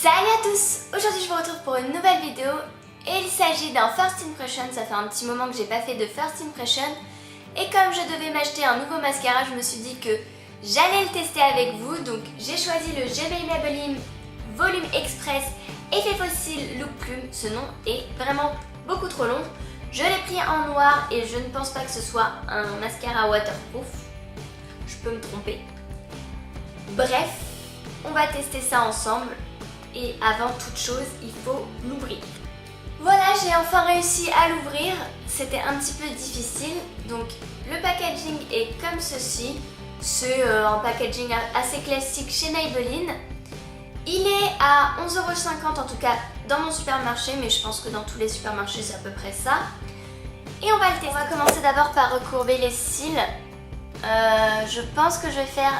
Salut à tous! Aujourd'hui je vous retrouve pour une nouvelle vidéo et il s'agit d'un First Impression. Ça fait un petit moment que j'ai pas fait de First Impression et comme je devais m'acheter un nouveau mascara, je me suis dit que j'allais le tester avec vous. Donc j'ai choisi le GV Maybelline Volume Express Effet Fossile Look Plume. Ce nom est vraiment beaucoup trop long. Je l'ai pris en noir et je ne pense pas que ce soit un mascara waterproof. Je peux me tromper. Bref, on va tester ça ensemble. Et avant toute chose, il faut l'ouvrir. Voilà, j'ai enfin réussi à l'ouvrir. C'était un petit peu difficile. Donc le packaging est comme ceci. C'est un packaging assez classique chez Maybelline. Il est à 11,50 € en tout cas dans mon supermarché, mais je pense que dans tous les supermarchés c'est à peu près ça. Et on va le tester. On va commencer d'abord par recourber les cils. Je pense que je vais faire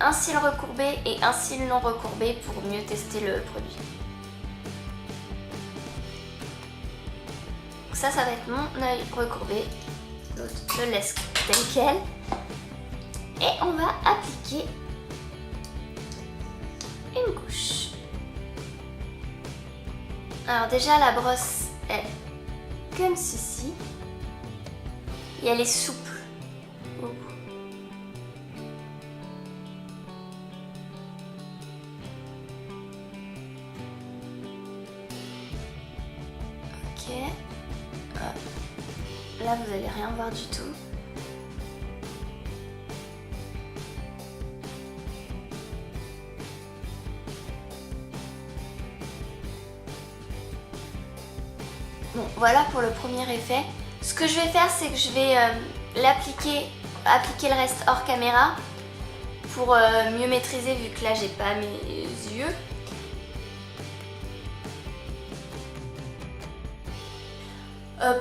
un cil recourbé et un cil non recourbé pour mieux tester le produit. Donc ça va être mon œil recourbé. L'autre, je le laisse tel quel. Et on va appliquer une couche. Alors déjà la brosse est comme ceci. Et elle est souple au bout. Ok, là vous allez rien voir du tout. Bon, voilà pour le premier effet. Ce que je vais faire, c'est que je vais appliquer le reste hors caméra pour mieux maîtriser vu que là j'ai pas mes yeux.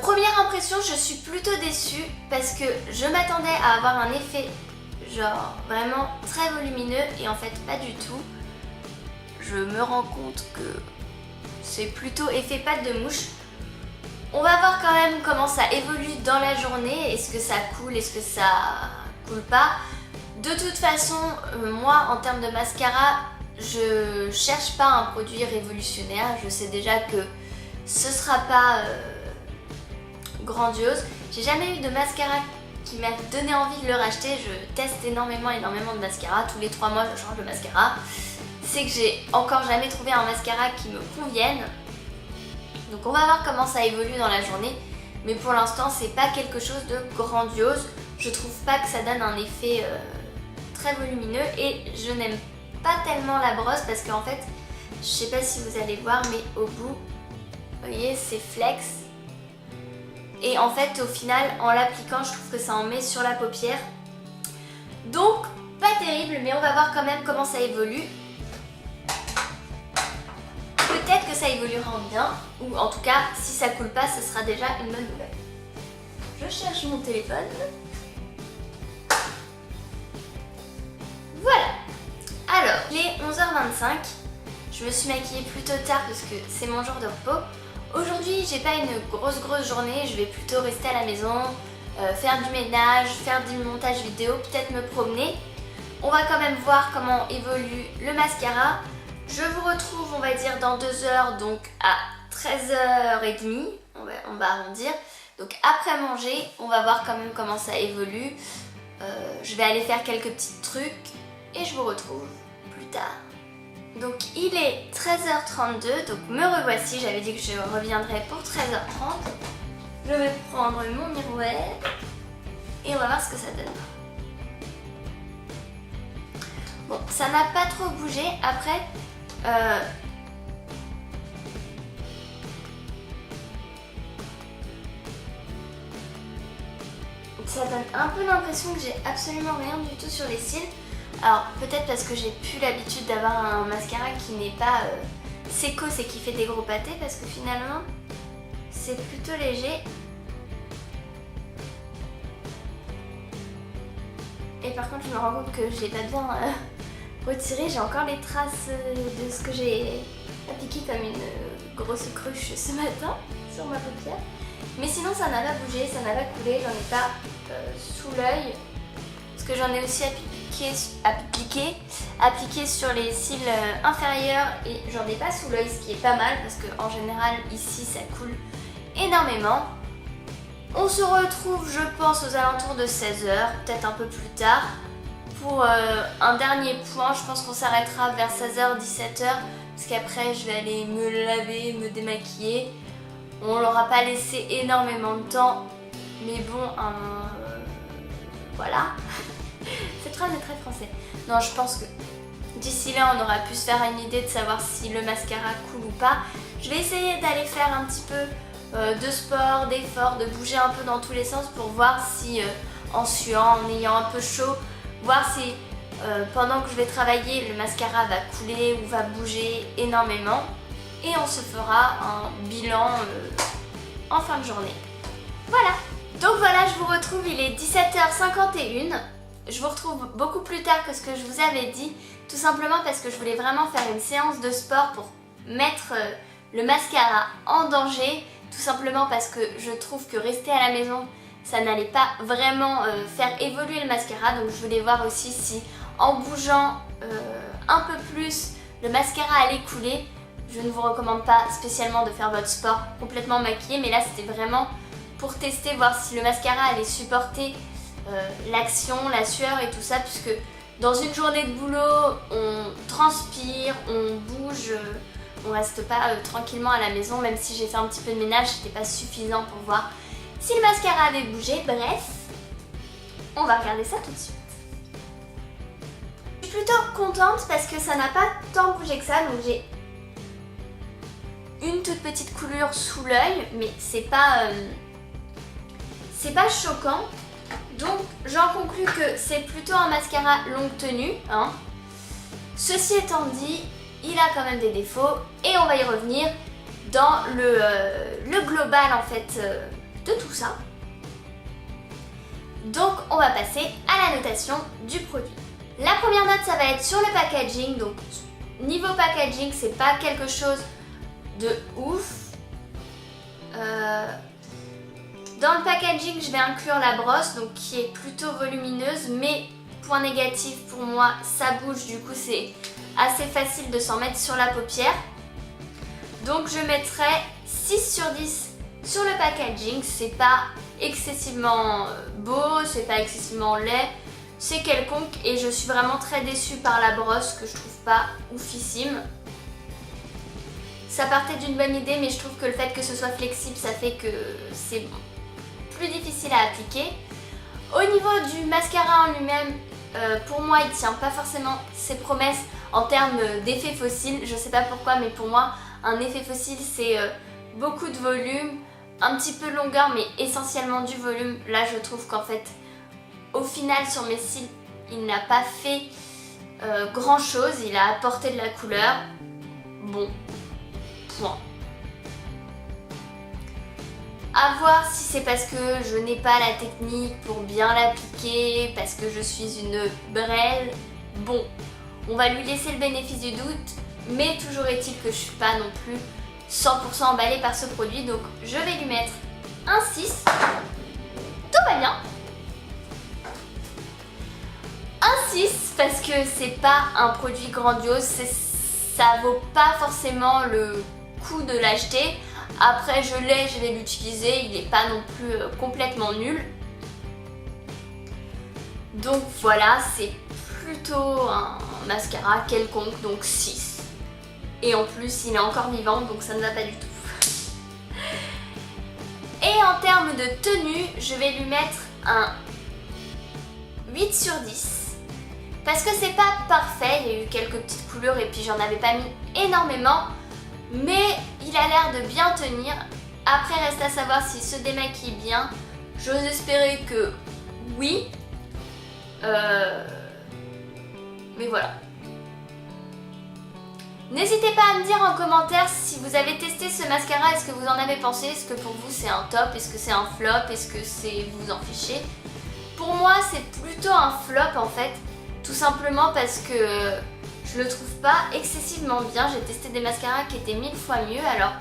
Première impression, je suis plutôt déçue parce que je m'attendais à avoir un effet genre vraiment très volumineux et en fait pas du tout. Je me rends compte que c'est plutôt effet pâte de mouche. On va voir quand même comment ça évolue dans la journée. Est-ce que ça coule, est-ce que ça coule pas. De toute façon, moi en termes de mascara, je cherche pas un produit révolutionnaire. Je sais déjà que ce sera pas grandiose. J'ai jamais eu de mascara qui m'a donné envie de le racheter. Je teste énormément de mascara. Tous les 3 mois je change de mascara. C'est que j'ai encore jamais trouvé un mascara qui me convienne. Donc on va voir comment ça évolue dans la journée. Mais pour l'instant c'est pas quelque chose de grandiose. Je trouve pas que ça donne un effet très volumineux. Et je n'aime pas tellement la brosse parce qu'en fait, je sais pas si vous allez voir, mais au bout, vous voyez, c'est flex. Et en fait, au final, en l'appliquant, je trouve que ça en met sur la paupière. Donc, pas terrible, mais on va voir quand même comment ça évolue. Peut-être que ça évoluera en bien, ou en tout cas, si ça coule pas, ce sera déjà une bonne nouvelle. Je cherche mon téléphone. Voilà. Alors, il est 11h25. Je me suis maquillée plutôt tard parce que c'est mon jour de repos. Aujourd'hui, j'ai pas une grosse journée, je vais plutôt rester à la maison, faire du ménage, faire du montage vidéo, peut-être me promener. On va quand même voir comment évolue le mascara. Je vous retrouve, on va dire, dans 2 heures, donc à 13h30, on va arrondir. Donc après manger, on va voir quand même comment ça évolue. Je vais aller faire quelques petits trucs et je vous retrouve plus tard. Donc il est 13h32, donc me revoici, j'avais dit que je reviendrais pour 13h30. Je vais prendre mon miroir et on va voir ce que ça donne. Bon, ça n'a pas trop bougé, après ça donne un peu l'impression que j'ai absolument rien du tout sur les cils. Alors peut-être parce que j'ai plus l'habitude d'avoir un mascara qui n'est pas sécos et qui fait des gros pâtés, parce que finalement c'est plutôt léger. Et par contre je me rends compte que je l'ai pas bien retiré, j'ai encore les traces de ce que j'ai appliqué comme une grosse cruche ce matin sur ma paupière. Mais sinon ça n'a pas bougé, ça n'a pas coulé, j'en ai pas sous l'œil, parce que j'en ai aussi appliqué sur les cils inférieurs et j'en ai pas sous l'œil, ce qui est pas mal parce que en général ici ça coule énormément. On se retrouve je pense aux alentours de 16 h, peut-être un peu plus tard. Pour un dernier point, je pense qu'on s'arrêtera vers 16 h, 17 h parce qu'après je vais aller me laver, me démaquiller. On l'aura pas laissé énormément de temps, mais bon, voilà. Cette phrase est très française. Non, je pense que d'ici là, on aura pu se faire une idée de savoir si le mascara coule ou pas. Je vais essayer d'aller faire un petit peu de sport, d'effort, de bouger un peu dans tous les sens pour voir si, en suant, en ayant un peu chaud, voir si pendant que je vais travailler, le mascara va couler ou va bouger énormément. Et on se fera un bilan en fin de journée. Voilà. Donc voilà, je vous retrouve, il est 17 h 51. Je vous retrouve beaucoup plus tard que ce que je vous avais dit, tout simplement parce que je voulais vraiment faire une séance de sport pour mettre le mascara en danger, tout simplement parce que je trouve que rester à la maison, ça n'allait pas vraiment faire évoluer le mascara, donc je voulais voir aussi si en bougeant un peu plus, le mascara allait couler. Je ne vous recommande pas spécialement de faire votre sport complètement maquillé, mais là c'était vraiment pour tester, voir si le mascara allait supporter l'action, la sueur et tout ça, puisque dans une journée de boulot, on transpire, on bouge, on reste pas tranquillement à la maison, même si j'ai fait un petit peu de ménage, c'était pas suffisant pour voir si le mascara avait bougé. Bref, on va regarder ça tout de suite. Je suis plutôt contente parce que ça n'a pas tant bougé que ça, donc j'ai une toute petite coulure sous l'œil, mais c'est pas choquant. Donc j'en conclus que c'est plutôt un mascara longue tenue, hein. Ceci étant dit, il a quand même des défauts et on va y revenir dans le global en fait de tout ça. Donc on va passer à la notation du produit. La première note, ça va être sur le packaging. Donc niveau packaging, c'est pas quelque chose de ouf. Dans le packaging, je vais inclure la brosse, donc qui est plutôt volumineuse, mais point négatif pour moi, ça bouge, du coup c'est assez facile de s'en mettre sur la paupière. Donc je mettrai 6 sur 10 sur le packaging. C'est pas excessivement beau, c'est pas excessivement laid, c'est quelconque et je suis vraiment très déçue par la brosse que je trouve pas oufissime. Ça partait d'une bonne idée, mais je trouve que le fait que ce soit flexible, ça fait que c'est plus difficile à appliquer. Au niveau du mascara en lui-même, pour moi, il tient pas forcément ses promesses en termes d'effet fossile. Je sais pas pourquoi, mais pour moi, un effet fossile, c'est beaucoup de volume, un petit peu de longueur, mais essentiellement du volume. Là, je trouve qu'en fait, au final, sur mes cils, il n'a pas fait grand chose. Il a apporté de la couleur. Bon. Point. À voir si c'est parce que je n'ai pas la technique pour bien l'appliquer, parce que je suis une brêle. Bon, on va lui laisser le bénéfice du doute, mais toujours est-il que je suis pas non plus 100% emballée par ce produit, donc je vais lui mettre un 6. Tout va bien. Un 6 parce que c'est pas un produit grandiose, ça vaut pas forcément le coup de l'acheter. Après je vais l'utiliser, il n'est pas non plus complètement nul. Donc voilà, c'est plutôt un mascara quelconque, donc 6. Et en plus il est encore vivant, donc ça ne va pas du tout. Et en termes de tenue, je vais lui mettre un 8 sur 10. Parce que c'est pas parfait, il y a eu quelques petites coulures et puis j'en avais pas mis énormément. Mais il a l'air de bien tenir. Après, reste à savoir s'il se démaquille bien. J'ose espérer que oui. Mais voilà. N'hésitez pas à me dire en commentaire si vous avez testé ce mascara, est-ce que vous en avez pensé, est-ce que pour vous c'est un top, est-ce que c'est un flop, est-ce que c'est vous en fichez. Pour moi c'est plutôt un flop en fait, tout simplement parce que je le trouve pas excessivement bien. J'ai testé des mascaras qui étaient 1000 fois mieux, alors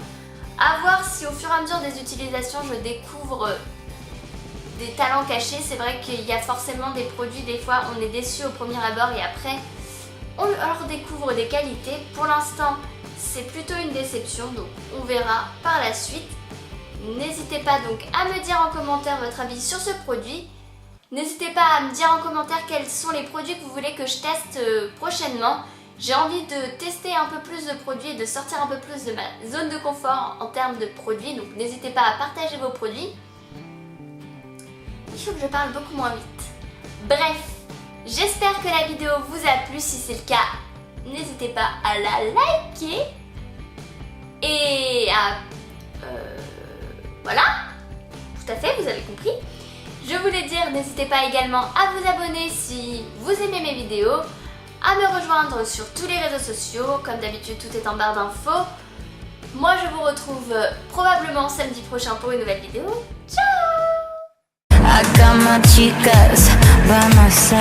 à voir si au fur et à mesure des utilisations je découvre des talents cachés. C'est vrai qu'il y a forcément des produits, des fois on est déçu au premier abord et après on leur découvre des qualités. Pour l'instant c'est plutôt une déception, donc on verra par la suite. N'hésitez pas donc à me dire en commentaire votre avis sur ce produit. N'hésitez pas à me dire en commentaire quels sont les produits que vous voulez que je teste prochainement. J'ai envie de tester un peu plus de produits et de sortir un peu plus de ma zone de confort en termes de produits. Donc n'hésitez pas à partager vos produits. Il faut que je parle beaucoup moins vite. Bref, j'espère que la vidéo vous a plu. Si c'est le cas, n'hésitez pas à la liker. Et à... voilà, tout à fait, vous avez compris. Je voulais dire, n'hésitez pas également à vous abonner si vous aimez mes vidéos, à me rejoindre sur tous les réseaux sociaux. Comme d'habitude, tout est en barre d'infos. Moi, je vous retrouve probablement samedi prochain pour une nouvelle vidéo. Ciao! I got my chicas by my side.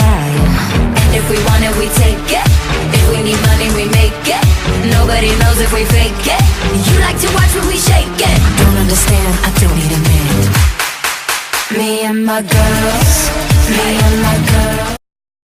And if we want it, we take it. If we need money, we make it. Nobody knows if we fake it. You like to watch when we shake it. Don't understand, I don't need a man. Me and my girls, me and my girls.